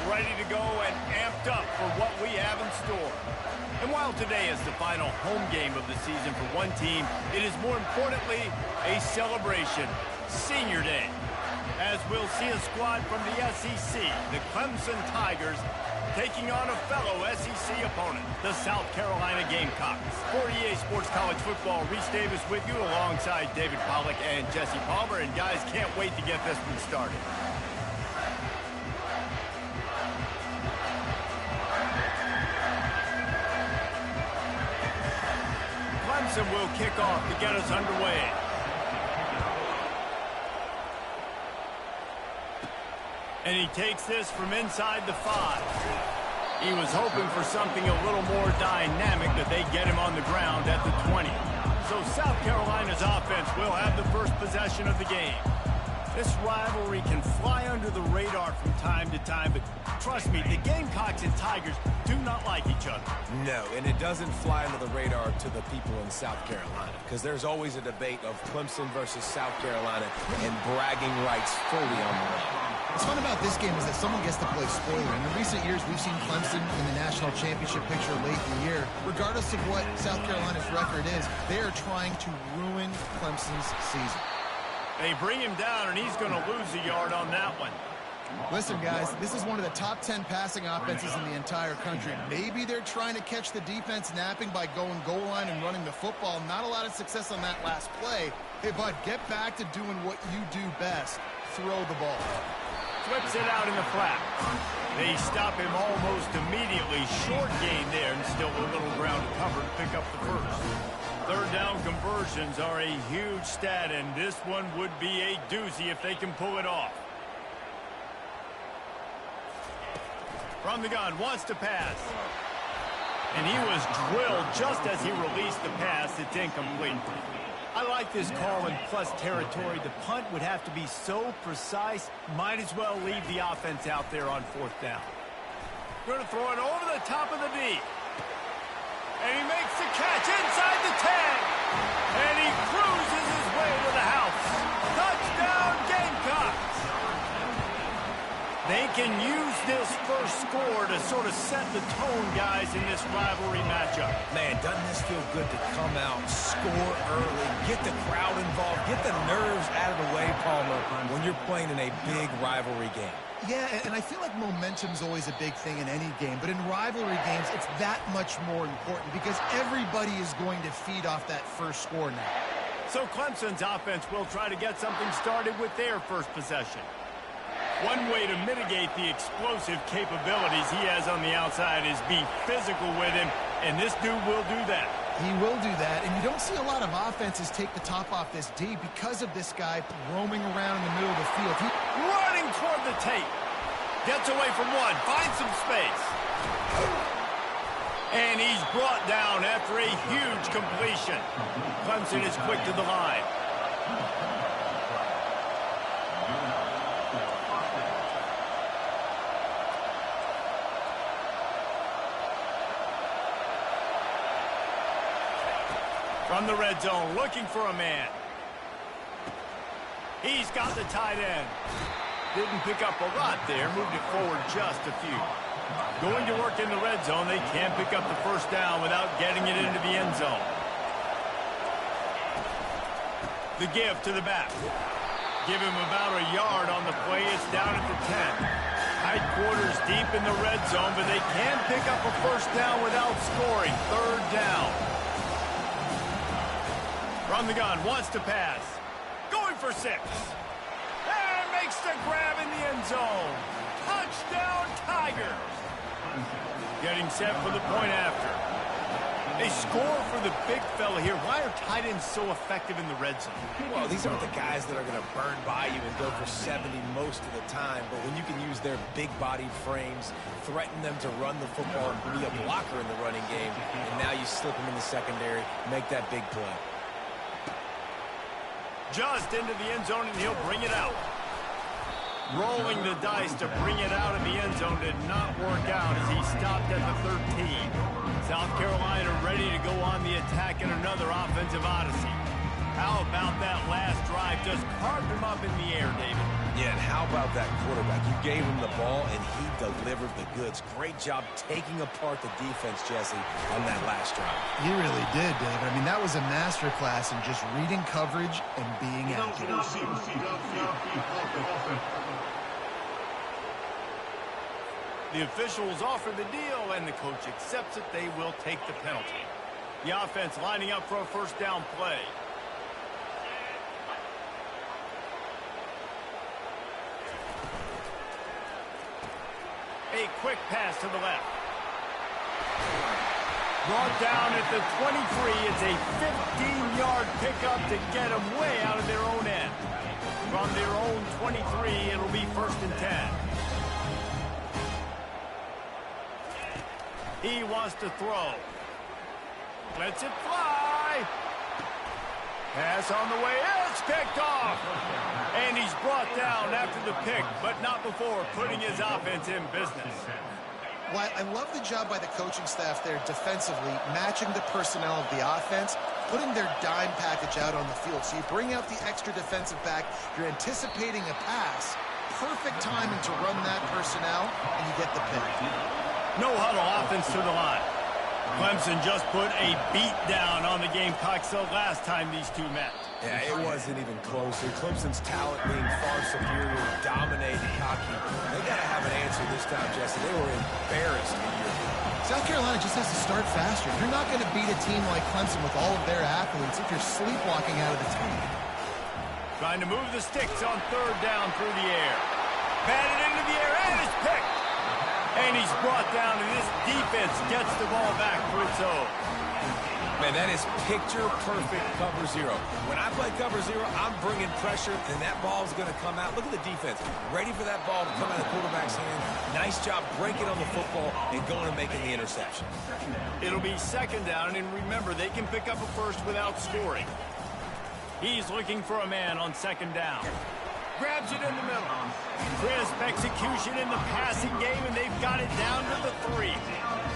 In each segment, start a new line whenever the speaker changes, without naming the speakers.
ready to go and amped up for what we have in store. And while today is the final home game of the season for one team, it is more importantly a celebration, Senior Day. As we'll see a squad from the SEC, the Clemson Tigers, taking on a fellow SEC opponent, the South Carolina Gamecocks. For EA Sports College Football, Reese Davis with you alongside David Pollack and Jesse Palmer. And guys, can't wait to get this one started. Clemson will kick off to get us underway. And he takes this from inside the 5. He was hoping for something a little more dynamic, that they get him on the ground at the 20. So South Carolina's offense will have the first possession of the game. This rivalry can fly under the radar from time to time, but trust me, the Gamecocks and Tigers do not like each other.
No, and it doesn't fly under the radar to the people in South Carolina, because there's always a debate of Clemson versus South Carolina and bragging rights fully on the line.
What's fun about this game is that someone gets to play spoiler. In recent years, we've seen Clemson in the national championship picture late in the year. Regardless of what South Carolina's record is, they are trying to ruin Clemson's season.
They bring him down, and he's going to lose a yard on that one.
Listen, guys, this is one of the top 10 passing offenses in the entire country. Maybe they're trying to catch the defense napping by going goal line and running the football. Not a lot of success on that last play. Hey, bud, get back to doing what you do best. Throw the ball.
Flips it out in the flat. They stop him almost immediately. Short gain there, and still a little ground to cover to pick up the first. Third down conversions are a huge stat, and this one would be a doozy if they can pull it off. From the gun, wants to pass. And he was drilled just as he released the pass. It's incomplete. I like this call in plus territory. The punt would have to be so precise, might as well leave the offense out there on fourth down. Going to throw it over the top of the D. And he makes the catch inside the 10. And he cruises his way to the house. Touchdown, Gamecocks. They can use this first score to sort of set the tone, guys, in this rivalry matchup.
Man, doesn't this feel good to come out, score early, get the crowd involved, get the nerves out of the way, Palmer, when you're playing in a big rivalry game.
Yeah, and I feel like momentum's always a big thing in any game, but in rivalry games, it's that much more important because everybody is going to feed off that first score now.
So Clemson's offense will try to get something started with their first possession. One way to mitigate the explosive capabilities he has on the outside is be physical with him, and this dude will do that.
He will do that, and you don't see a lot of offenses take the top off this D because of this guy roaming around in the middle of the field.
Running toward the tape. Gets away from one, finds some space. And he's brought down after a huge completion. Clemson is quick to the line. From the red zone, looking for a man. He's got the tight end. Didn't pick up a lot there, moved it forward just a few. Going to work in the red zone, they can't pick up the first down without getting it into the end zone. The give to the back. Give him about a yard on the play. It's down at the 10. Tight quarters deep in the red zone, but they can't pick up a first down without scoring. Third down. From the gun, wants to pass. Going for 6. And makes the grab in the end zone. Touchdown, Tigers. Getting set for the point after. They score for the big fella here. Why are tight ends so effective in the red zone?
Well, these aren't the guys that are going to burn by you and go for 70 most of the time, but when you can use their big-bodied frames, threaten them to run the football and be a blocker in the running game, and now you slip them in the secondary, make that big play.
Just into the end zone, and he'll bring it out. Rolling the dice to bring it out of the end zone did not work out as he stopped at the 13. South Carolina ready to go on the attack in another offensive odyssey. How about that last drive? Just carved him up in the air, David.
Yeah, and how about that quarterback? You gave him the ball, and he delivered the goods. Great job taking apart the defense, Jesse, on that last drive.
He really did, David. I mean, that was a masterclass in just reading coverage and being accurate.
The officials offer the deal, and the coach accepts it. They will take the penalty. The offense lining up for a first down play. A quick pass to the left. Brought down at the 23. It's a 15-yard pickup to get them way out of their own end. From their own 23, it'll be 1st and 10. He wants to throw. Lets it fly. Pass on the way. It's picked off. And he's brought down after the pick, but not before putting his offense in business.
Well, I love the job by the coaching staff there defensively, matching the personnel of the offense, putting their dime package out on the field. So you bring out the extra defensive back, you're anticipating a pass, perfect timing to run that personnel, and you get the pick.
No huddle offense to the line. Clemson just put a beat down on the Gamecocks the last time these two met.
Yeah, it wasn't even closer. Clemson's talent being far superior, dominated, cocky. They got to have an answer this time, Jesse. They were embarrassed a year ago.
South Carolina just has to start faster. You're not going to beat a team like Clemson with all of their athletes if you're sleepwalking out of the team.
Trying to move the sticks on 3rd down through the air. Batted into the air, and it's picked. And he's brought down, and this defense gets the ball back for its own.
Man, that is picture-perfect cover zero. When I play cover zero, I'm bringing pressure, and that ball's going to come out. Look at the defense. Ready for that ball to come out of the quarterback's hand. Nice job breaking on the football and going and making the interception.
It'll be 2nd down, and remember, they can pick up a first without scoring. He's looking for a man on 2nd down. Grabs it in the middle. Crisp execution in the passing game, and they've got it down to the 3.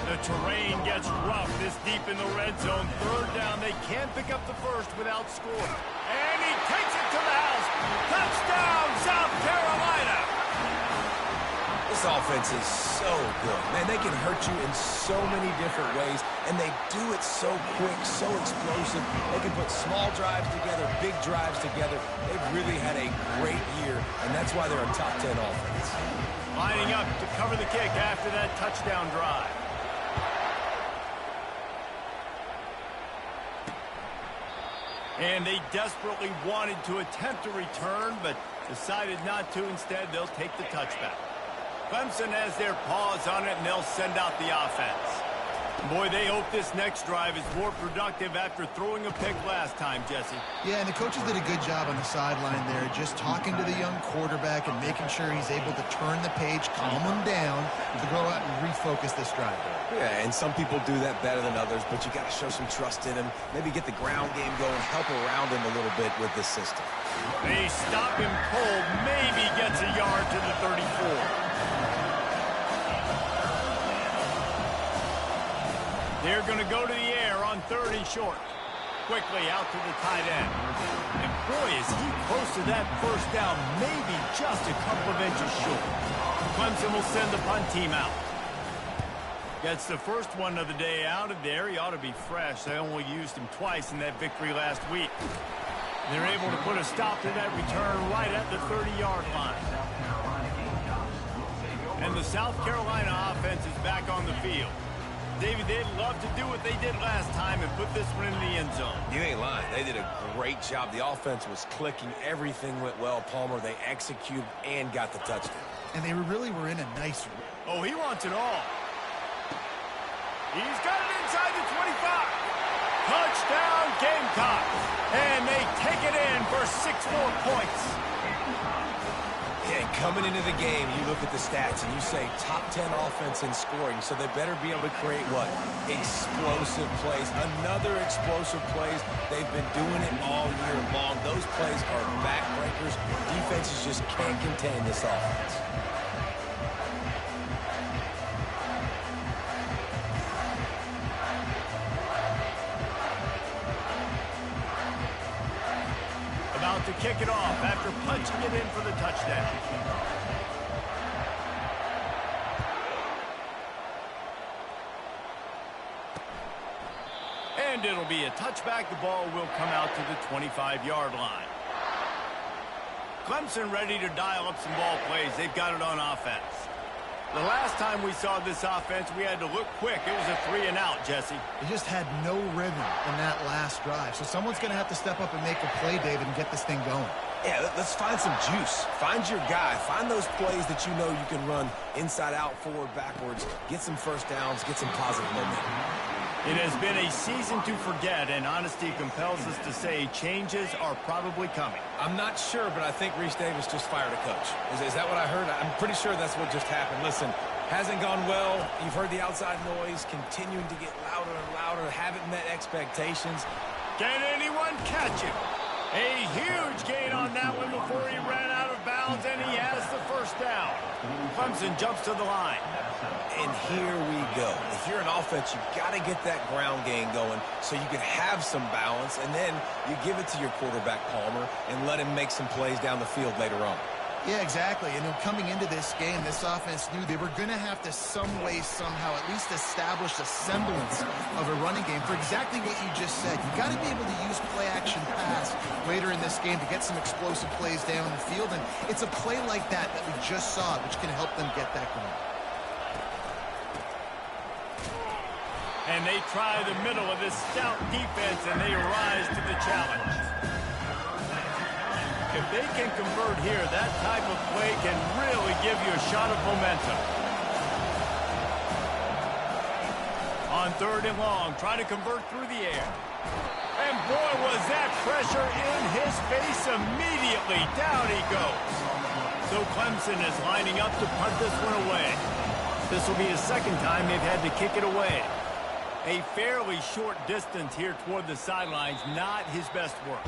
The terrain gets rough this deep in the red zone. 3rd down, they can't pick up the first without scoring. And he takes it to the house. Touchdown, South Carolina!
This offense is so good. Man, they can hurt you in so many different ways, and they do it so quick, so explosive. They can put small drives together, big drives together. They've really had a great year, and that's why they're a top 10 offense.
Lining up to cover the kick after that touchdown drive. And they desperately wanted to attempt a return, but decided not to. Instead, they'll take the touchback. Clemson has their paws on it, and they'll send out the offense. Boy, they hope this next drive is more productive after throwing a pick last time, Jesse.
Yeah, and the coaches did a good job on the sideline there, just talking to the young quarterback and making sure he's able to turn the page, calm him down, to go out and refocus this drive.
Yeah, and some people do that better than others, but you got to show some trust in him. Maybe get the ground game going, help around him a little bit with this system.
They stop him cold, maybe gets a yard to the 34. They're going to go to the air on 3rd and short. Quickly out to the tight end. And boy, is he close to that first down, maybe just a couple of inches short. Clemson will send the punt team out. Gets the first one of the day out of there. He ought to be fresh. They only used him twice in that victory last week. They're able to put a stop to that return right at the 30-yard line. And the South Carolina offense is back on the field. David, they'd love to do what they did last time and put this one in the end zone.
You ain't lying. They did a great job. The offense was clicking. Everything went well, Palmer. They executed and got the touchdown.
And they really were in a nice...
Oh, he wants it all. He's got it inside the 25. Touchdown, Gamecocks. And they take it in for 6 more points.
Yeah, coming into the game, you look at the stats and you say top 10 offense in scoring, so they better be able to create what? Explosive plays. Another explosive plays. They've been doing it all year long. Those plays are backbreakers. Defenses just can't contain this offense.
About to kick it off after punching it in for the touchdown. And it'll be a touchback. The ball will come out to the 25-yard line. Clemson ready to dial up some ball plays. They've got it on offense. The last time we saw this offense, we had to look quick. It was a 3-and-out, Jesse.
They just had no rhythm in that last drive. So someone's going to have to step up and make a play, David, and get this thing going.
Yeah, let's find some juice. Find your guy. Find those plays that you know you can run inside out, forward, backwards. Get some first downs. Get some positive momentum.
It has been a season to forget, and honesty compels us to say changes are probably coming.
I'm not sure, but I think Reese Davis just fired a coach. Is that what I heard? I'm pretty sure that's what just happened. Listen, hasn't gone well. You've heard the outside noise continuing to get louder and louder. Haven't met expectations.
Can anyone catch him? A huge gain on that one before he ran out of bounds, and he has the first down. Clemson jumps to the line.
And here we go. If you're an offense, you've got to get that ground game going so you can have some balance, and then you give it to your quarterback, Palmer, and let him make some plays down the field later on.
Yeah, exactly. And coming into this game, this offense knew they were going to have to some way, somehow, at least establish a semblance of a running game for exactly what you just said. You got to be able to use play-action pass later in this game to get some explosive plays down the field. And it's a play like that that we just saw, which can help them get that going.
And they try the middle of this stout defense, and they rise to the challenge. If they can convert here, that type of play can really give you a shot of momentum. On 3rd and long, trying to convert through the air. And boy, was that pressure in his face immediately. Down he goes. So Clemson is lining up to punt this one away. This will be the second time they've had to kick it away. A fairly short distance here toward the sidelines, not his best work.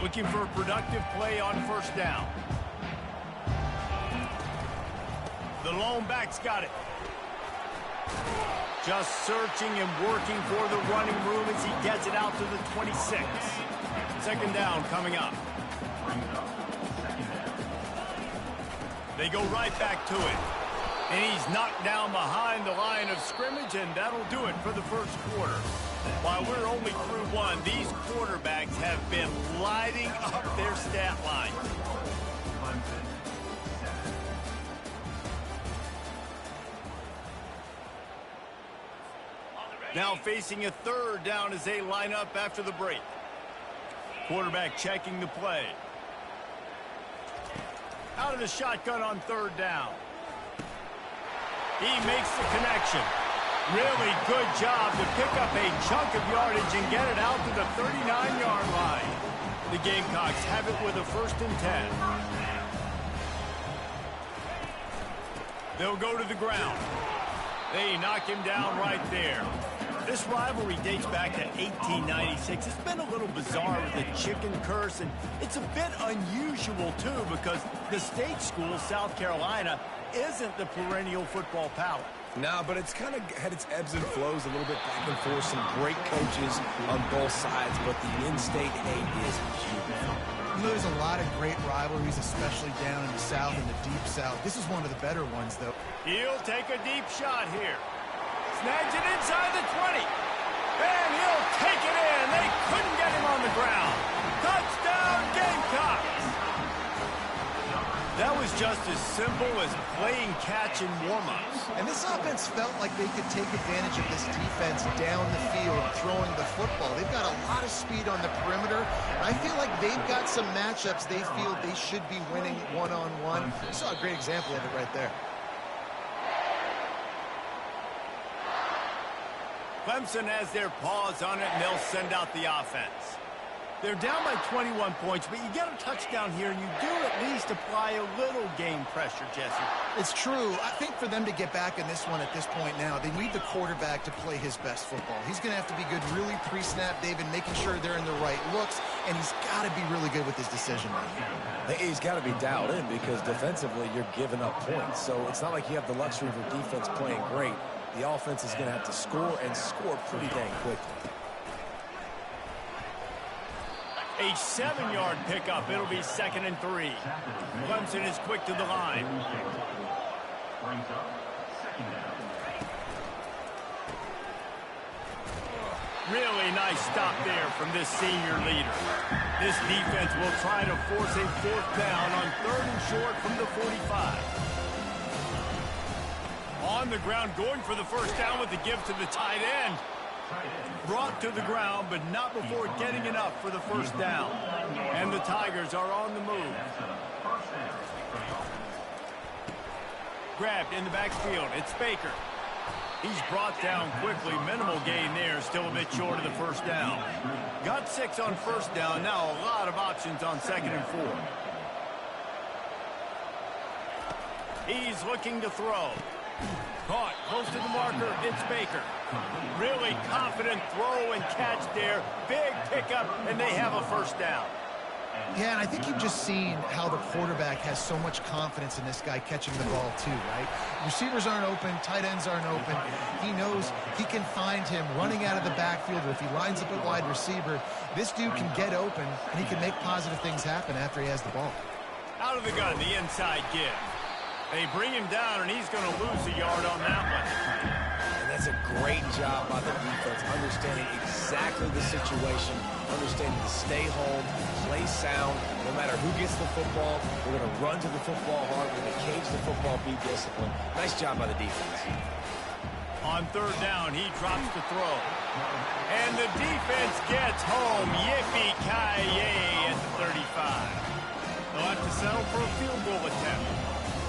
Looking for a productive play on 1st down. The lone back's got it. Just searching and working for the running room as he gets it out to the 26. 2nd down coming up. They go right back to it. And he's knocked down behind the line of scrimmage, and that'll do it for the 1st quarter. While we're only through one, these quarterbacks have been lighting up their stat line. Now facing a 3rd down as they line up after the break. Quarterback checking the play. Out of the shotgun on 3rd down. He makes the connection. Really good job to pick up a chunk of yardage and get it out to the 39-yard line. The Gamecocks have it with a 1st and 10. They'll go to the ground. They knock him down right there. This rivalry dates back to 1896. It's been a little bizarre with the chicken curse, and it's a bit unusual, too, because the state school, South Carolina, isn't the perennial football power.
No, but it's kind of had its ebbs and flows a little bit back and forth. Some great coaches on both sides, but the in-state hate is huge.
You know, there's a lot of great rivalries, especially down in the South and the Deep South. This is one of the better ones, though.
He'll take a deep shot here. Snags it inside the 20. And he'll take it in. They couldn't get him on the ground. Touchdown, Gamecocks! That was just as simple as playing catch in warm-ups.
And this offense felt like they could take advantage of this defense down the field, throwing the football. They've got a lot of speed on the perimeter. I feel like they've got some matchups they feel they should be winning one-on-one. You saw a great example of it right there.
Clemson has their paws on it, and they'll send out the offense. They're down by 21 points, but you get a touchdown here, and you do at least apply a little game pressure, Jesse.
It's true. I think for them to get back in this one at this point now, they need the quarterback to play his best football. He's going to have to be good really pre-snap, David, making sure they're in the right looks, and he's got to be really good with his decision-making.
He's got to be dialed in because defensively you're giving up points. So it's not like you have the luxury for defense playing great. The offense is going to have to score and score pretty dang quickly.
A 7-yard pickup. It'll be 2nd and 3. Clemson is quick to the line. Really nice stop there from this senior leader. This defense will try to force a 4th down on 3rd and short from the 45. On the ground, going for the 1st down with the give to the tight end. Brought to the ground, but not before getting enough for the 1st down. And the Tigers are on the move. Grabbed in the backfield. It's Baker. He's brought down quickly. Minimal gain there. Still a bit short of the 1st down. Got 6 on 1st down. Now a lot of options on 2nd and 4. He's looking to throw. Caught close to the marker. It's Baker. Really confident throw and catch there. Big pickup, and they have a 1st down.
Yeah, and I think you've just seen how the quarterback has so much confidence in this guy catching the ball too, right? Receivers aren't open, tight ends aren't open. He knows he can find him running out of the backfield, or if he lines up at wide receiver, this dude can get open, and he can make positive things happen after he has the ball.
Out of the gun, the inside give. They bring him down, and he's going to lose a yard on that one.
And that's a great job by the defense, understanding exactly the situation, understanding to stay home, play sound. No matter who gets the football, we're going to run to the football hard. We're going to cage the football, be disciplined. Nice job by the defense.
On 3rd down, he drops the throw. And the defense gets home. Yippee-ki-yay at the 35. They'll have to settle for a field goal attempt.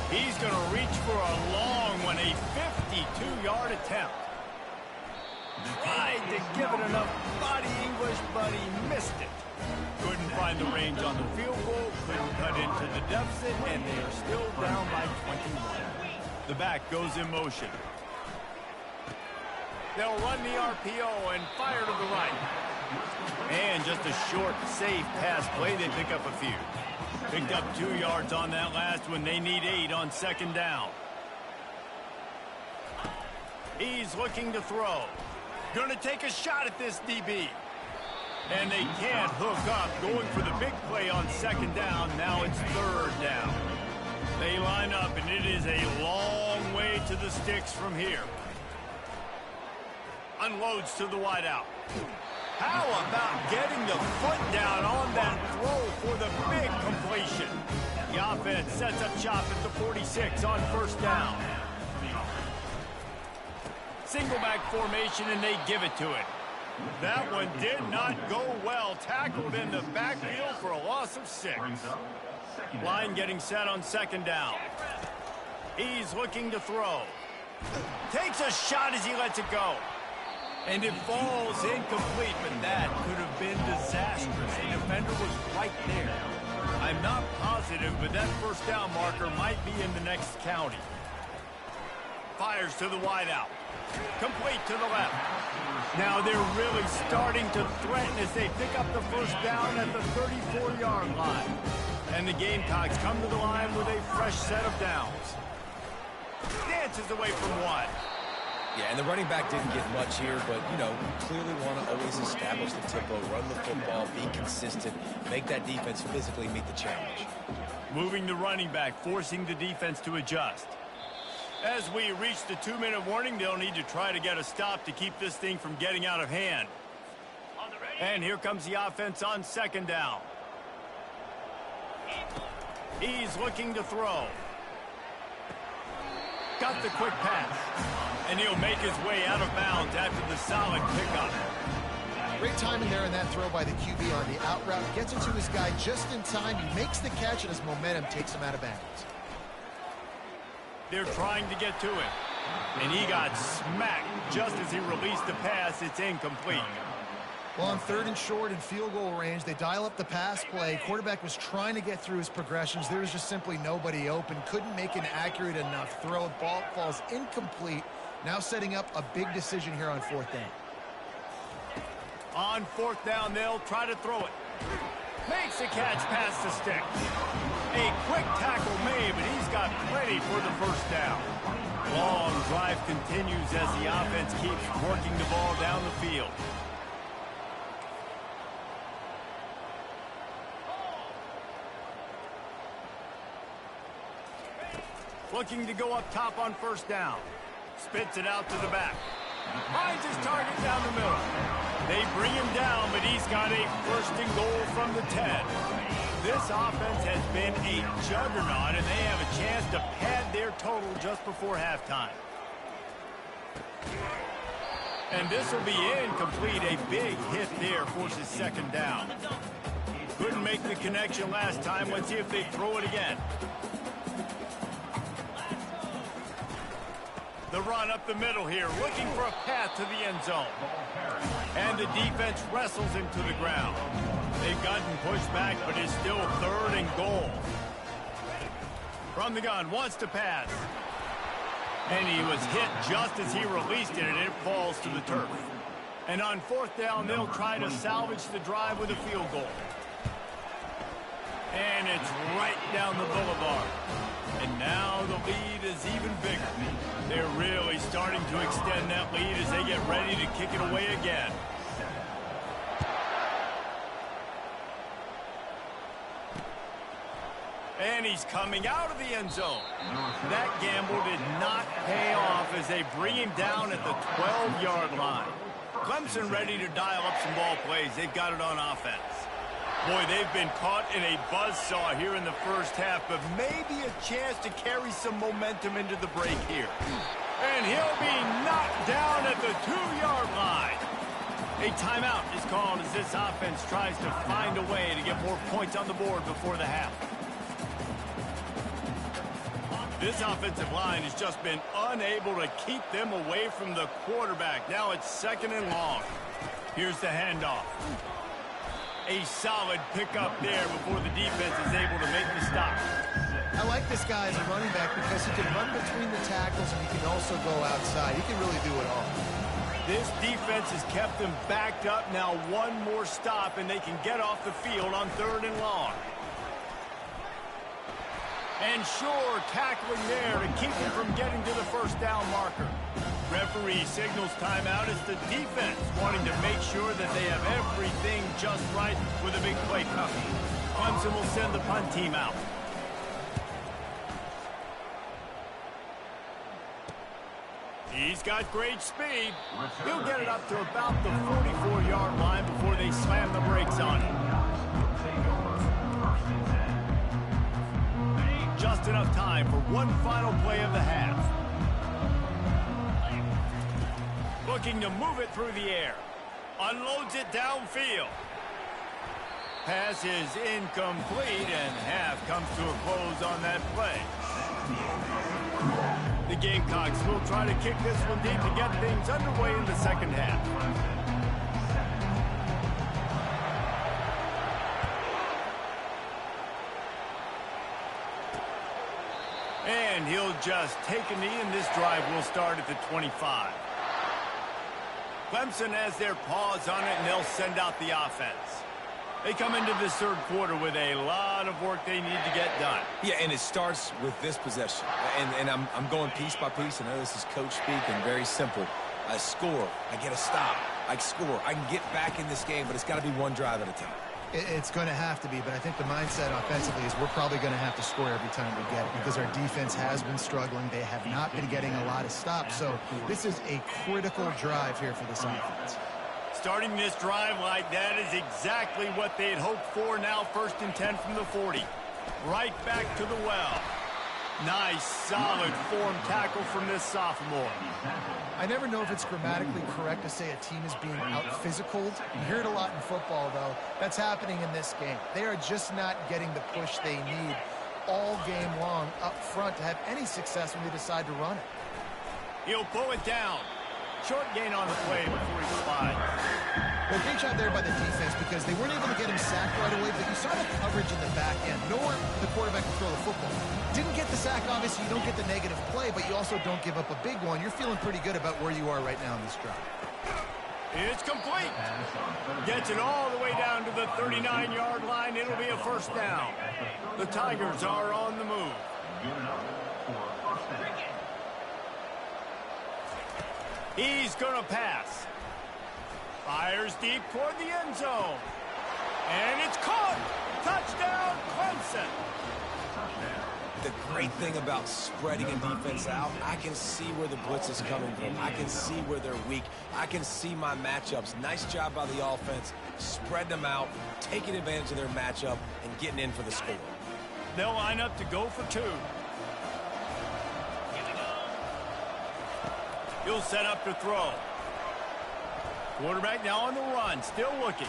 He's going to reach for a long one, a 52-yard attempt. Tried to give it enough body English, but he missed it. Couldn't find the range on the field goal, couldn't cut into the deficit, and they are still down by 21. The back goes in motion. They'll run the RPO and fire to the right. And just a short, safe pass play. They pick up a few. Picked up 2 yards on that last one. They need 8 on 2nd down. He's looking to throw. Going to take a shot at this DB. And they can't hook up. Going for the big play on 2nd down. Now it's 3rd down. They line up, and it is a long way to the sticks from here. Unloads to the wideout. How about getting the foot down on that throw for the big completion? The offense sets up shop at the 46 on 1st down. Single back formation, and they give it to it. That one did not go well. Tackled in the backfield for a loss of 6. Line getting set on 2nd down. He's looking to throw. Takes a shot as he lets it go. And it falls incomplete, but that could have been disastrous. The defender was right there. I'm not positive, but that 1st down marker might be in the next county. Fires to the wideout. Complete to the left. Now they're really starting to threaten as they pick up the 1st down at the 34-yard line. And the Gamecocks come to the line with a fresh set of downs. Dances away from one.
Yeah, and the running back didn't get much here, but, you know, clearly want to always establish the tempo, run the football, be consistent, make that defense physically meet the challenge.
Moving the running back, forcing the defense to adjust. As we reach the 2-minute warning, they'll need to try to get a stop to keep this thing from getting out of hand. And here comes the offense on 2nd down. He's looking to throw. Got the quick pass. And he'll make his way out of bounds after the solid pickup.
Great timing there in that throw by the QB on the out route. Gets it to his guy just in time. He makes the catch, and his momentum takes him out of bounds.
They're trying to get to him. And he got smacked just as he released the pass. It's incomplete.
Well, on 3rd and short and field goal range, they dial up the pass play. Quarterback was trying to get through his progressions. There was just simply nobody open. Couldn't make an accurate enough throw. Ball falls incomplete. Now setting up a big decision here on 4th down.
On 4th down, they'll try to throw it. Makes the catch past the stick. A quick tackle made, but he's got plenty for the 1st down. Long drive continues as the offense keeps working the ball down the field. Looking to go up top on 1st down. Spits it out to the back. Finds his target down the middle. They bring him down, but he's got a 1st and goal from the 10. This offense has been a juggernaut, and they have a chance to pad their total just before halftime. And this will be incomplete. A big hit there forces 2nd down. Couldn't make the connection last time. Let's see if they throw it again. The run up the middle here, looking for a path to the end zone. And the defense wrestles him to the ground. They've gotten pushed back, but it's still 3rd and goal. From the gun, wants to pass. And he was hit just as he released it, and it falls to the turf. And on 4th down, they'll try to salvage the drive with a field goal. And it's right down the boulevard. And now the lead is even bigger. They're really starting to extend that lead as they get ready to kick it away again. And he's coming out of the end zone. That gamble did not pay off as they bring him down at the 12-yard line. Clemson ready to dial up some ball plays. They've got it on offense. Boy, they've been caught in a buzzsaw here in the 1st half, but maybe a chance to carry some momentum into the break here. And he'll be knocked down at the 2-yard line. A timeout is called as this offense tries to find a way to get more points on the board before the half. This offensive line has just been unable to keep them away from the quarterback. Now it's 2nd and long. Here's the handoff. A solid pickup there before the defense is able to make the stop.
I like this guy as a running back because he can run between the tackles and he can also go outside. He can really do it all.
This defense has kept them backed up. Now one more stop and they can get off the field on 3rd and long. And sure, tackling there to keep him from getting to the 1st down marker. Referee signals timeout. It's the defense wanting to make sure that they have everything just right with a big play coming. Clemson will send the punt team out. He's got great speed. He'll get it up to about the 44-yard line before they slam the brakes on him. Just enough time for one final play of the half. Looking to move it through the air. Unloads it downfield. Pass is incomplete, and half comes to a close on that play. The Gamecocks will try to kick this one deep to get things underway in the 2nd half. And he'll just take a knee, and this drive will start at the 25. Clemson has their paws on it, and they'll send out the offense. They come into this 3rd quarter with a lot of work they need to get done.
Yeah, and it starts with this possession. And I'm going piece by piece. I know this is coach speak and very simple. I score. I get a stop. I score. I can get back in this game, but it's got to be one drive at a time.
It's going to have to be, but I think the mindset offensively is we're probably going to have to score every time we get it because our defense has been struggling. They have not been getting a lot of stops, so this is a critical drive here for this offense.
Starting this drive like that is exactly what they had hoped for. Now 1st and 10 from the 40. Right back to the well. Nice, solid form tackle from this sophomore.
I never know if it's grammatically correct to say a team is being out-physicaled. You hear it a lot in football, though. That's happening in this game. They are just not getting the push they need all game long up front to have any success when they decide to run it.
He'll pull it down. Short gain on the play before he slides.
Well, great job there by the defense because they weren't able to get him sacked right away, but you saw the coverage in the back end. Nowhere the quarterback could throw the football. Didn't get the sack, obviously. You don't get the negative play, but you also don't give up a big one. You're feeling pretty good about where you are right now in this drive.
It's complete. Gets it all the way down to the 39-yard line. It'll be a first down. The Tigers are on the move. He's going to pass. Fires deep toward the end zone. And it's caught. Touchdown, Clemson.
The great thing about spreading a defense out, I can see where the blitz is coming from. I can see where they're weak. I can see my matchups. Nice job by the offense, spreading them out, taking advantage of their matchup, and getting in for the score.
They'll line up to go for two. He'll set up to throw. Quarterback now on the run, still looking.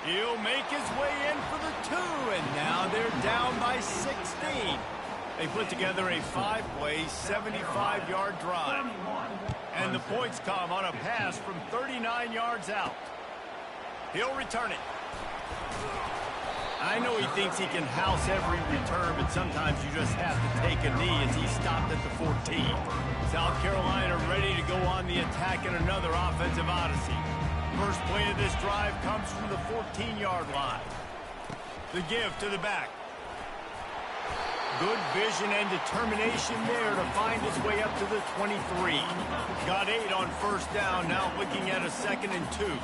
He'll make his way in for the two, and now they're down by 16. They put together a 5-play, 75-yard drive. And the points come on a pass from 39 yards out. He'll return it. I know he thinks he can house every return, but sometimes you just have to take a knee as he stopped at the 14. South Carolina ready to go on the attack in another offensive odyssey. First play of this drive comes from the 14-yard line. The give to the back. Good vision and determination there to find his way up to the 23. Got 8 on first down, now looking at a 2nd and 2.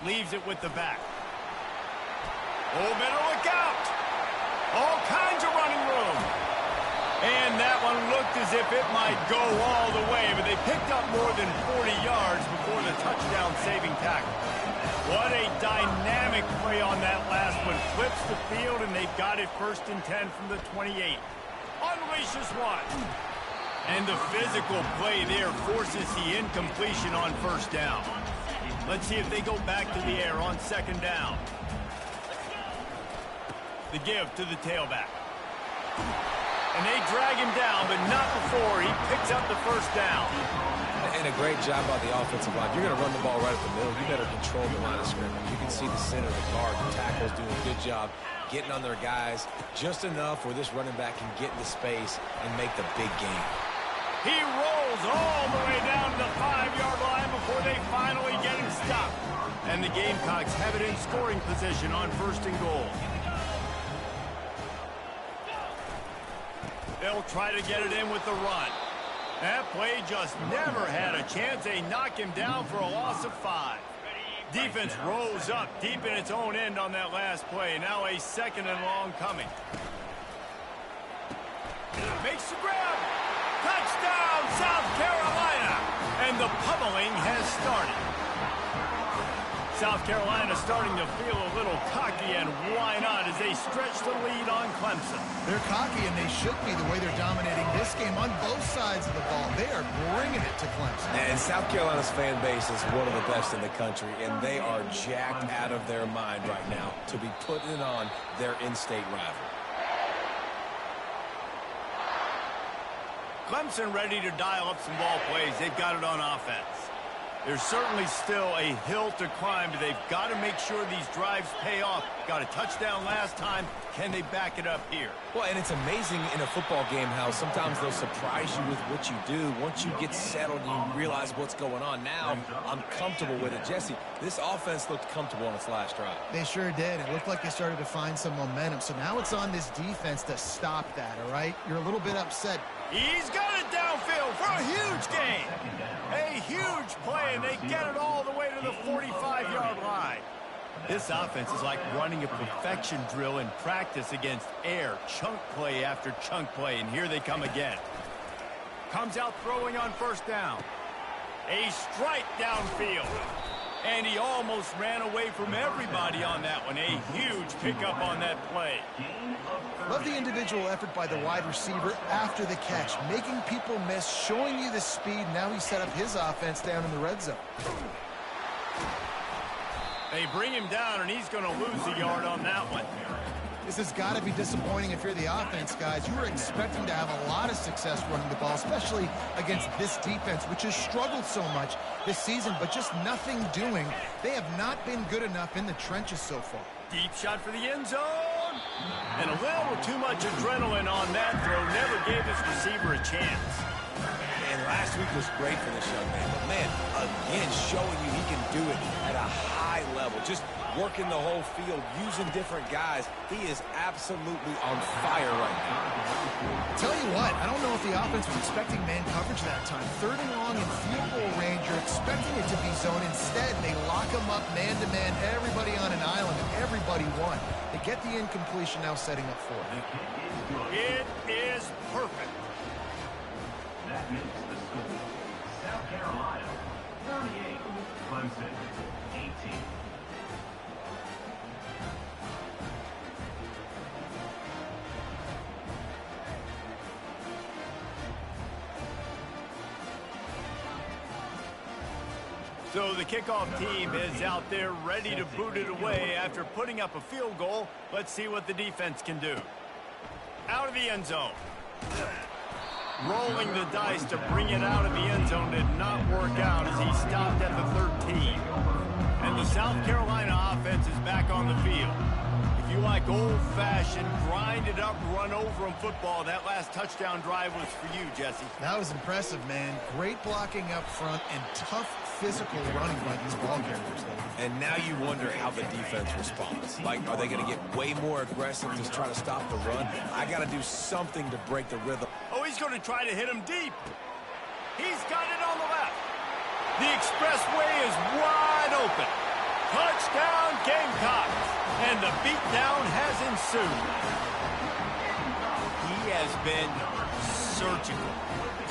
Leaves it with the back. Oh, better look out. All kinds of running room. And that one looked as if it might go all the way, but they picked up more than 40 yards before the touchdown-saving tackle. What a dynamic play on that last one. Flips the field, and they got it 1st and 10 from the 28. Unleashes one. And the physical play there forces the incompletion on first down. Let's see if they go back to the air on 2nd down. The give to the tailback. And they drag him down, but not before he picks up the first down.
And a great job by the offensive line. You're going to run the ball right at the middle. You better control the line of scrimmage. You can see the center of the guard. The tackle's doing a good job getting on their guys just enough where this running back can get into space and make the big game.
He rolls all the way down to the 5-yard line before they finally get him stopped. And the Gamecocks have it in scoring position on 1st and goal. They'll try to get it in with the run. That play just never had a chance. They knock him down for a loss of 5. Defense rose up deep in its own end on that last play. Now a 2nd and long coming. Makes the grab. Touchdown, South Carolina. And the pummeling has started. South Carolina starting to feel a little cocky, and why not, as they stretch the lead on Clemson.
They're cocky, and they should be the way they're dominating this game on both sides of the ball. They are bringing it to Clemson.
And South Carolina's fan base is one of the best in the country, and they are jacked out of their mind right now to be putting it on their in-state rival.
Clemson ready to dial up some ball plays. They've got it on offense. There's certainly still a hill to climb, but they've got to make sure these drives pay off. Got a touchdown last time. Can they back it up here?
Well, and it's amazing in a football game how sometimes they'll surprise you with what you do. Once you get settled and you realize what's going on, now I'm comfortable with it. Jesse, this offense looked comfortable on its last drive.
They sure did. It looked like they started to find some momentum. So now it's on this defense to stop that, all right? You're a little bit upset.
He's got it downfield for a huge gain. A huge play, and they get it all the way to the 45-yard line. This offense is like running a perfection drill in practice against air. Chunk play after chunk play, and here they come again. Comes out throwing on 1st down. A strike downfield. And he almost ran away from everybody on that one. A huge pickup on that play.
Love the individual effort by the wide receiver after the catch, making people miss, showing you the speed. Now he set up his offense down in the red zone.
They bring him down, and he's going to lose a yard on that one.
This has got to be disappointing if you're the offense, guys. You were expecting to have a lot of success running the ball, especially against this defense, which has struggled so much this season, but just nothing doing. They have not been good enough in the trenches so far.
Deep shot for the end zone. And a little too much adrenaline on that throw. Never gave his receiver a chance.
And last week was great for this young man. But, man, again, showing you he can do it at a high level. Just working the whole field, using different guys. He is absolutely on fire right now.
Tell you what, I don't know if the offense was expecting man coverage that time. 3rd and long in field goal range, you're expecting it to be zone. Instead, they lock them up man-to-man, everybody on an island, and everybody won. They get the incompletion now setting up for it.
It is perfect.
That makes the score. South Carolina, 38, Clemson, 18.
So the kickoff team is out there ready to boot it away after putting up a field goal. Let's see what the defense can do. Out of the end zone. Rolling the dice to bring it out of the end zone did not work out as he stopped at the 13. And the South Carolina offense is back on the field. If you like old-fashioned, grind-it-up, run-over-'em football, that last touchdown drive was for you, Jesse.
That was impressive, man. Great blocking up front and tough physical running by these ball carriers.
And now you wonder how the defense responds. Like, are they going to get way more aggressive to try to stop the run? I got to do something to break the rhythm.
Oh, he's going to try to hit him deep. He's got it on the left. The expressway is wide open. Touchdown, Gamecocks. And the beatdown has ensued. He has been surgical.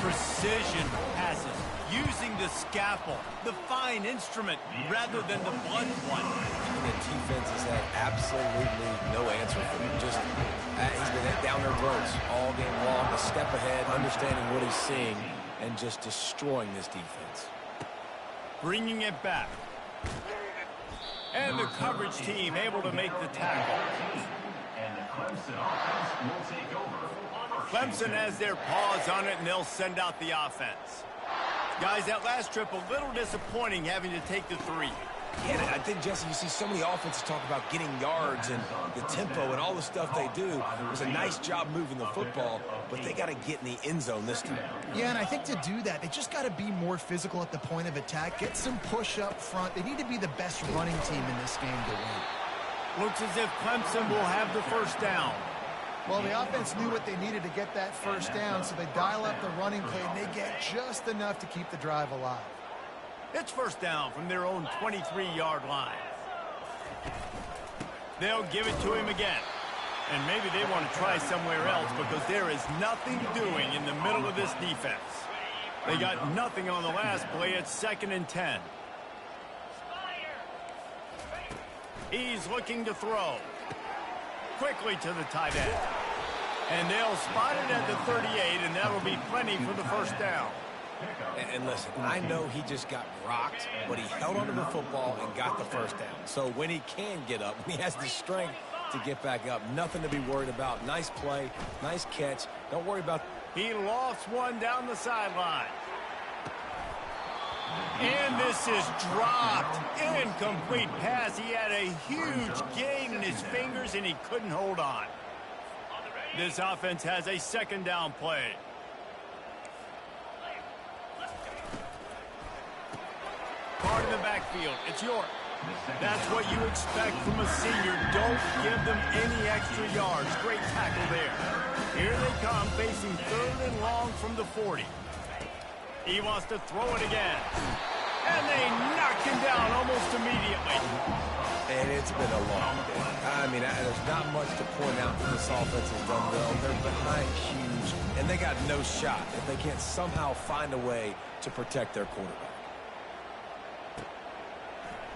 Precision passes. Using the scalpel, the fine instrument, rather than the blunt one.
And the defense has had absolutely no answer for him. Just, he's been down their throats all game long, a step ahead, understanding what he's seeing, and just destroying this defense.
Bringing it back. And the coverage team able to make the tackle.
And the Clemson offense will take over.
Clemson has their paws on it, and they'll send out the offense. Guys, that last trip a little disappointing having to take the 3.
And I think, Jesse, you see so many offenses talk about getting yards and the tempo and all the stuff they do. It was a nice job moving the football, but they got to get in the end zone this time.
Yeah, and I think to do that, they just got to be more physical at the point of attack, get some push up front. They need to be the best running team in this game to win.
Looks as if Clemson will have the first down.
Well, the offense knew what they needed to get that first down, so they dial up the running play, and they get just enough to keep the drive alive.
It's first down from their own 23-yard line. They'll give it to him again. And maybe they want to try somewhere else because there is nothing doing in the middle of this defense. They got nothing on the last play. It's 2nd and 10. He's looking to throw. Quickly to the tight end. And they'll spot it at the 38, and that'll be plenty for the first down.
And listen, I know he just got rocked, but he held onto the football and got the first down. So when he can get up, when he has the strength to get back up, nothing to be worried about. Nice play, nice catch. Don't worry about...
He lost one down the sideline. And this is dropped. Incomplete pass. He had a huge gain in his fingers, and he couldn't hold on. This offense has a 2nd down play. Part of the backfield. It's York. That's what you expect from a senior. Don't give them any extra yards. Great tackle there. Here they come, facing 3rd and long from the 40. He wants to throw it again. And they knock him down almost immediately.
And it's been a long day. I mean, there's not much to point out that this offense has done well. They're behind huge, and they got no shot if they can't somehow find a way to protect their quarterback.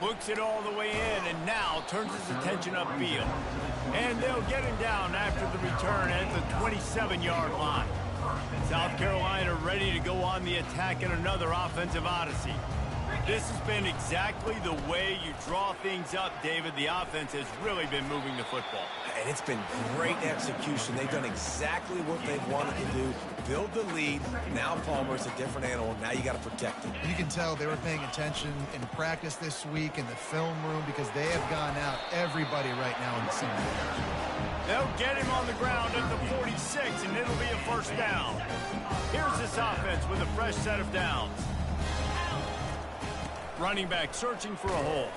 Looks it all the way in, and now turns his attention upfield. And they'll get him down after the return at the 27-yard line. South Carolina ready to go on the attack in another offensive odyssey. This has been exactly the way you draw things up, David. The offense has really been moving the football.
And it's been great execution. They've done exactly what they've wanted to do. Build the lead. Now Palmer's a different animal. Now you got to protect it.
You can tell they were paying attention in practice this week in the film room because they have gone out everybody right now in the same way.
They'll get him on the ground at the 46, and it'll be a first down. Here's this offense with a fresh set of downs. Running back searching for a hole.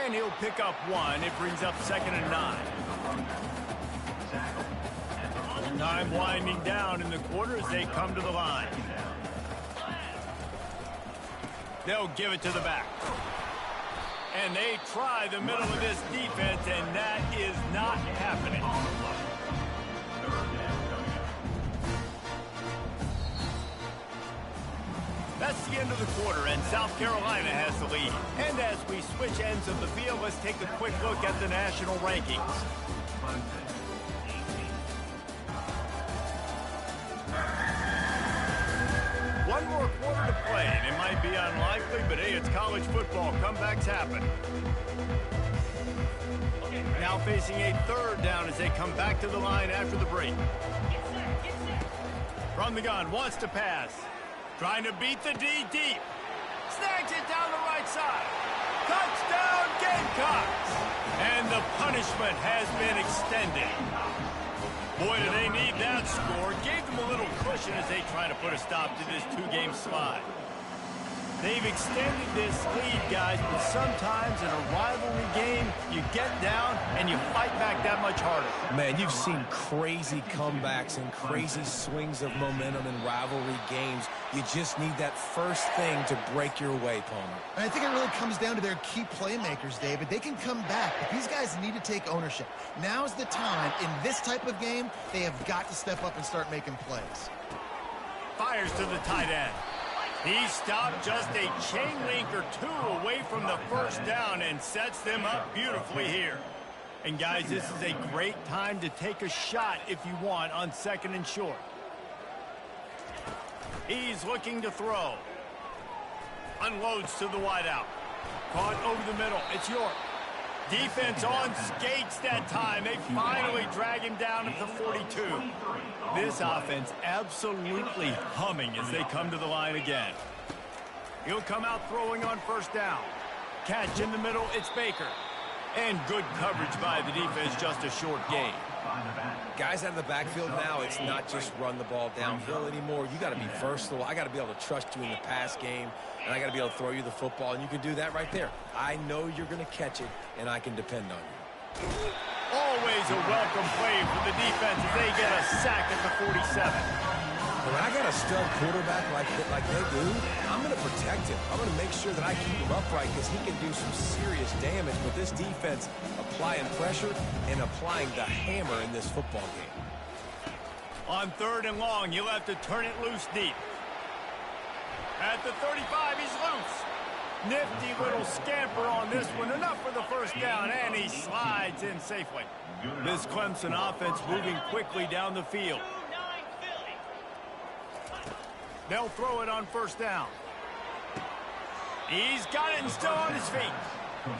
And he'll pick up one. It brings up 2nd and 9. Time winding down in the quarter as they come to the line. They'll give it to the back. And they try the middle of this defense, and that is not happening. That's the end of the quarter, and South Carolina has the lead. And as we switch ends of the field, let's take a quick look at the national rankings. One more quarter to play, and it might be unlikely, but hey, it's college football. Comebacks happen. Now facing a 3rd down as they come back to the line after the break. From the gun, wants to pass. Trying to beat the D deep. Snags it down the right side. Touchdown, Gamecocks! And the punishment has been extended. Boy, do they need that score. Gave them a little cushion as they try to put a stop to this 2-game slide. They've extended this lead, guys, but sometimes in a rivalry game, you get down and you fight back that much harder.
Man, you've seen crazy comebacks and crazy swings of momentum in rivalry games. You just need that first thing to break your way, Palmer.
And I think it really comes down to their key playmakers, David. They can come back, but these guys need to take ownership. Now's the time. In this type of game, they have got to step up and start making plays.
Fires to the tight end. He stopped just a chain link or 2 away from the first down and sets them up beautifully here. And guys, this is a great time to take a shot if you want on 2nd and short. He's looking to throw. Unloads to the wideout. Caught over the middle. It's York. Defense on skates that time. They finally drag him down at the 42. This offense absolutely humming as they come to the line again. He'll come out throwing on 1st down. Catch in the middle, it's Baker. And good coverage by the defense, just a short gain.
Guys out of the backfield now, it's not just run the ball downhill anymore. You got to be versatile. I got to be able to trust you in the pass game, and I got to be able to throw you the football, and you can do that right there. I know you're going to catch it, and I can depend on you.
Always a welcome play for the defense as they get a sack at the 47.
When I got a stud quarterback like they do, I'm going to protect him. I'm going to make sure that I keep him upright because he can do some serious damage. But this defense applying pressure and applying the hammer in this football game.
On 3rd and long, you'll have to turn it loose deep. At the 35, he's loose. Nifty little scamper on this one. Enough for the first down, and he slides in safely. This Clemson offense moving quickly down the field. They'll throw it on 1st down. He's got it and still on his feet.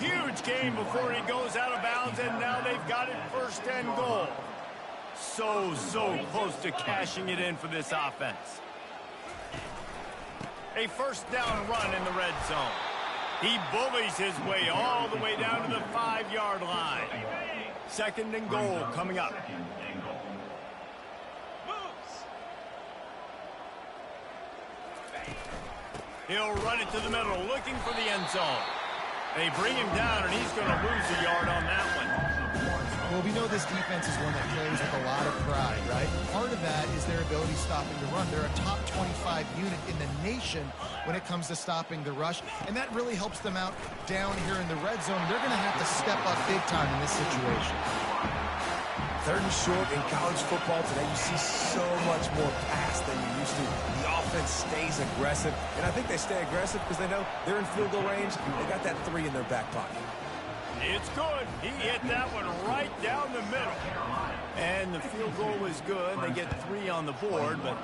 Huge gain before he goes out of bounds, and now they've got it 1st and goal. So close to cashing it in for this offense. A 1st down run in the red zone. He bullies his way all the way down to the 5-yard line. 2nd and goal coming up. He'll run it to the middle, looking for the end zone. They bring him down, and he's going to lose a yard on that one.
Well, we know this defense is one that plays with a lot of pride, right? Part of that is their ability stopping the run. They're a top 25 unit in the nation when it comes to stopping the rush, and that really helps them out down here in the red zone. They're going to have to step up big time in this situation.
3rd and short in college football today, you see so much more pass than you used to. The offense stays aggressive, and I think they stay aggressive because they know they're in field goal range. They got that 3 in their back pocket.
It's good. He hit that one right down the middle. And the field goal was good. They get 3 on the board, but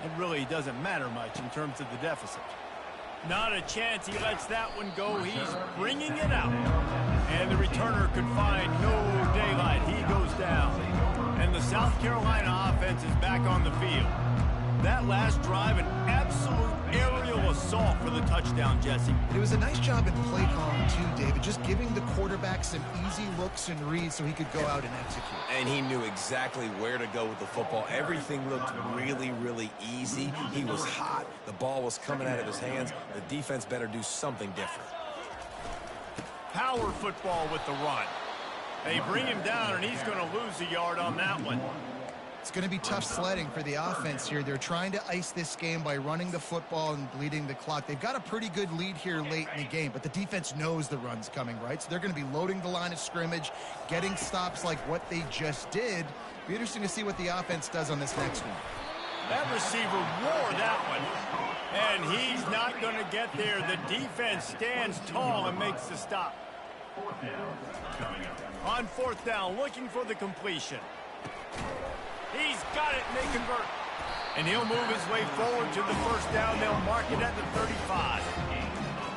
it really doesn't matter much in terms of the deficit. Not a chance he lets that one go. He's bringing it out. And the returner could find no daylight. He goes down. And the South Carolina offense is back on the field. That last drive, an absolute aerial assault for the touchdown, Jesse.
It was a nice job in play calling, too, David, just giving the quarterback some easy looks and reads so he could go out and execute.
And he knew exactly where to go with the football. Everything looked really, really easy. He was hot. The ball was coming out of his hands. The defense better do something different.
Power football with the run. They bring him down, and he's going to lose a yard on that one.
It's going to be tough sledding for the offense here. They're trying to ice this game by running the football and bleeding the clock. They've got a pretty good lead here late in the game, but the defense knows the run's coming, right? So they're going to be loading the line of scrimmage, getting stops like what they just did. Be interesting to see what the offense does on this next one.
That receiver wore that one, and he's not going to get there. The defense stands tall and makes the stop. On fourth down, looking for the completion. He's got it, and they convert. And he'll move his way forward to the first down. They'll mark it at the 35.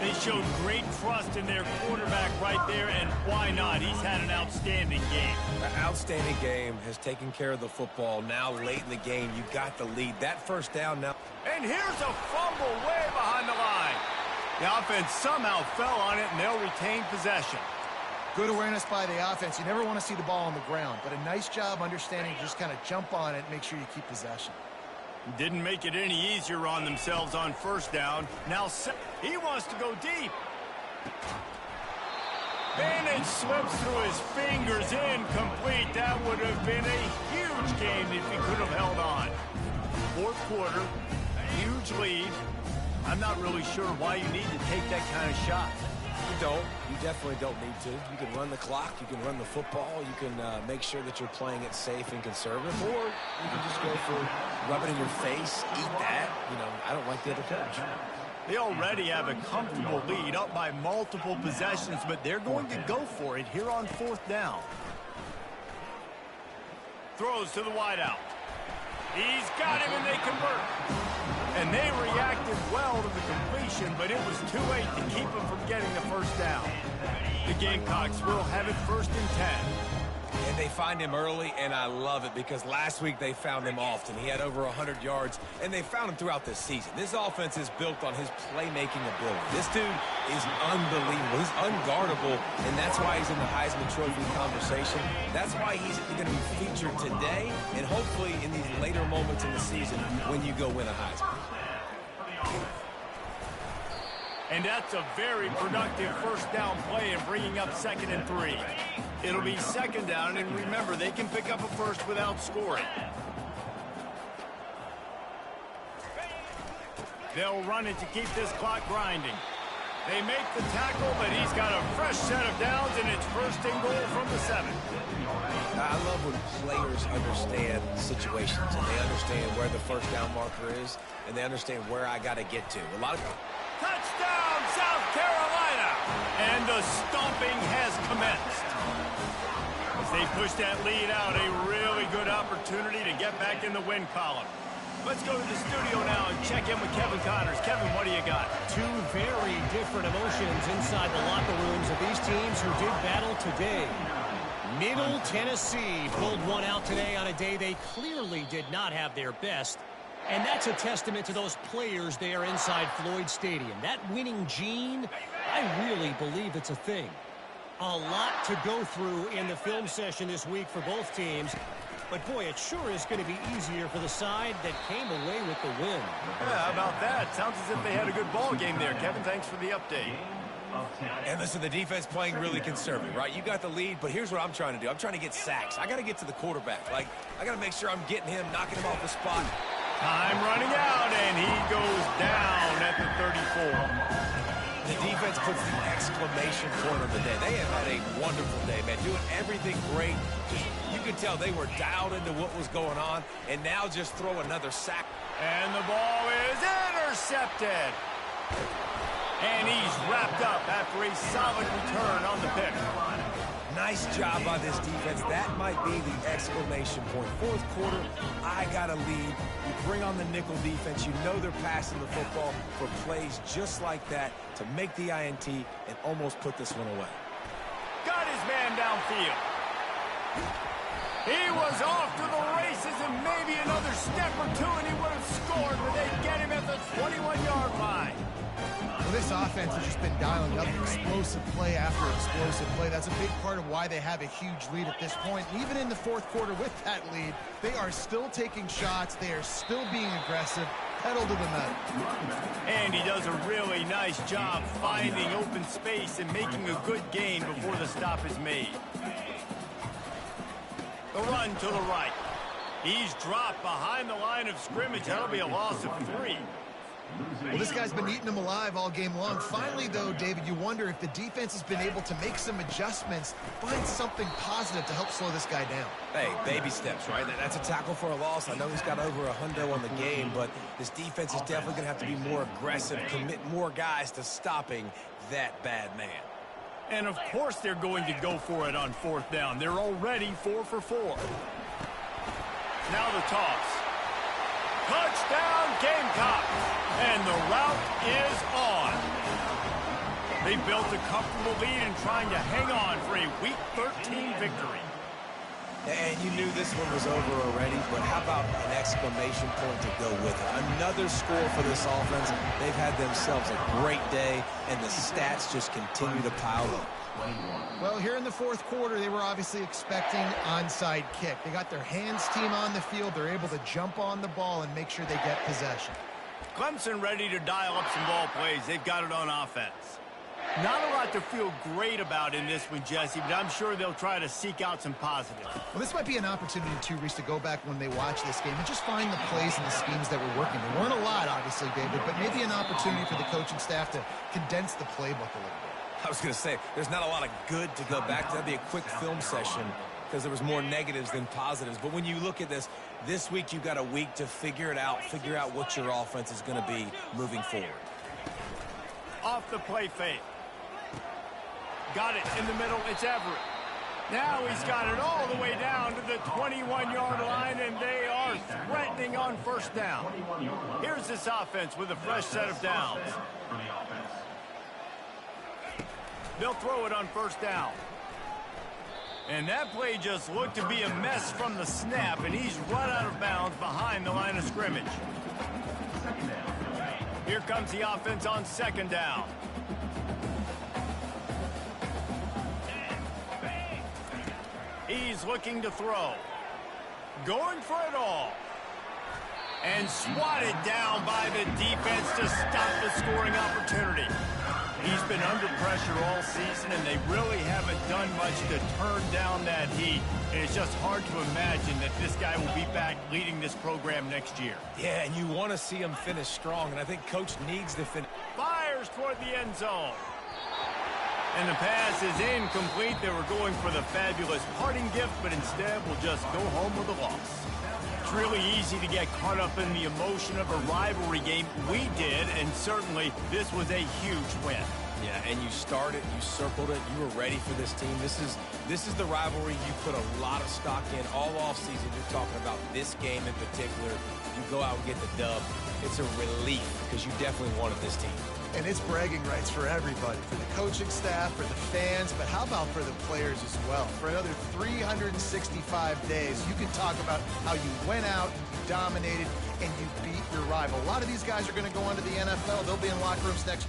They showed great trust in their quarterback right there, and why not? He's had an outstanding game.
An outstanding game, has taken care of the football. Now late in the game, you got the lead. That first down now.
And here's a fumble way behind the line. The offense somehow fell on it, and they'll retain possession.
Good awareness by the offense. You never want to see the ball on the ground, but a nice job understanding to just kind of jump on it and make sure you keep possession.
Didn't make it any easier on themselves on first down. Now he wants to go deep. And it slips through his fingers, incomplete. That would have been a huge game if he could have held on. Fourth quarter, huge lead. I'm not really sure why you need to take that kind of shot.
You don't. You definitely don't need to. You can run the clock. You can run the football. You can make sure that you're playing it safe and conservative. Or you can just go for rub it in your face, eat that. You know, I don't like the other coach.
They already have a comfortable lead up by multiple possessions, but they're going to go for it here on fourth down. Throws to the wideout. He's got him, and they convert. And they reacted well to the completion, but it was too late to keep him from getting the first down. The Gamecocks will have it 1st and 10.
And they find him early, and I love it because last week they found him often. He had over 100 yards, and they found him throughout this season. This offense is built on his playmaking ability. This dude is unbelievable. He's unguardable, and that's why he's in the Heisman Trophy conversation. That's why he's going to be featured today and hopefully in these later moments in the season when you go win a Heisman.
And that's a very productive first down play in bringing up 2nd and 3. It'll be 2nd down, and remember, they can pick up a first without scoring. They'll run it to keep this clock grinding. They make the tackle, but he's got a fresh set of downs, and it's 1st and goal from the 7.
I love when players understand situations, and they understand where the first down marker is, and they understand where I got to get to. A lot of
touchdown, South Carolina! And the stomping has commenced. As they push that lead out, a really good opportunity to get back in the win column. Let's go to the studio now and check in with Kevin Connors. Kevin, what do you got?
Two very different emotions inside the locker rooms of these teams who did battle today. Middle Tennessee pulled one out today on a day they clearly did not have their best. And that's a testament to those players there inside Floyd Stadium. That winning gene, I really believe it's a thing. A lot to go through in the film session this week for both teams. But, boy, it sure is going to be easier for the side that came away with the win.
Yeah, how about that? Sounds as if they had a good ball game there. Kevin, thanks for the update.
And listen, the defense playing really conservative, right? You got the lead, but here's what I'm trying to do. I'm trying to get sacks. I got to get to the quarterback. Like, I got to make sure I'm getting him, knocking him off the spot.
Time running out, and he goes down at the 34.
The defense puts the exclamation point on the day. They have had a wonderful day, man. Doing everything great. Just, you could tell they were dialed into what was going on, and now just throw another sack.
And the ball is intercepted. And he's wrapped up after a solid return on the pick.
Nice job by this defense. That might be the exclamation point. Fourth quarter, I got a lead. You bring on the nickel defense. You know they're passing the football for plays just like that to make the INT and almost put this one away.
Got his man downfield. He was off to the races, and maybe another step or two, and he would have scored, but they get him at the 21-yard line.
Well, this offense has just been dialing up explosive play after explosive play. That's a big part of why they have a huge lead at this point. Even in the fourth quarter with that lead, they are still taking shots. They are still being aggressive. Pedal to the metal.
And he does a really nice job finding open space and making a good gain before the stop is made. The run to the right. He's dropped behind the line of scrimmage. That'll be a loss of 3.
Well, this guy's been eating them alive all game long. Finally, though, David, you wonder if the defense has been able to make some adjustments, find something positive to help slow this guy down.
Hey, baby steps, right? That's a tackle for a loss. I know he's got over $100 on the game, but this defense is definitely going to have to be more aggressive, commit more guys to stopping that bad man.
And, of course, they're going to go for it on fourth down. They're already 4 for 4. Now the toss. Touchdown, Gamecocks! And the route is on. They built a comfortable lead and trying to hang on for a Week 13 victory.
And you knew this one was over already, but how about an exclamation point to go with it? Another score for this offense. They've had themselves a great day, and the stats just continue to pile up.
Well, here in the fourth quarter, they were obviously expecting onside kick. They got their hands team on the field. They're able to jump on the ball and make sure they get possession.
Clemson ready to dial up some ball plays. They've got it on offense. Not a lot to feel great about in this one, Jesse, but I'm sure they'll try to seek out some positives.
Well, this might be an opportunity, too, Reese, to go back when they watch this game and just find the plays and the schemes that were working. There weren't a lot, obviously, David, but maybe an opportunity for the coaching staff to condense the playbook a little bit.
I was going to say, there's not a lot of good to go back to. That'd be a quick film session because there was more negatives than positives. But when you look at this week you've got a week to figure it out, figure out what your offense is going to be moving forward.
Off the play fake. Got it in the middle. It's Everett. Now he's got it all the way down to the 21-yard line, and they are threatening on first down. Here's this offense with a fresh set of downs. They'll throw it on first down. And that play just looked to be a mess from the snap, and he's run out of bounds behind the line of scrimmage. Here comes the offense on second down. He's looking to throw. Going for it all. And swatted down by the defense to stop the scoring opportunity. He's been under pressure all season, and they really haven't done much to turn down that heat. And it's just hard to imagine that this guy will be back leading this program next year.
Yeah, and you want to see him finish strong, and I think Coach needs to finish.
Fires toward the end zone. And the pass is incomplete. They were going for the fabulous parting gift, but instead will just go home with a loss. It's really easy to get caught up in the emotion of a rivalry game. We did, and certainly this was a huge win.
Yeah, and you started, you circled it, you were ready for this team. This is the rivalry you put a lot of stock in all offseason. You're talking about this game in particular. You go out and get the dub. It's a relief because you definitely wanted this team.
And it's bragging rights for everybody, for the coaching staff, for the fans, but how about for the players as well? For another 365 days, you can talk about how you went out, you dominated, and you beat your rival. A lot of these guys are going to go on to the NFL. They'll be in locker rooms next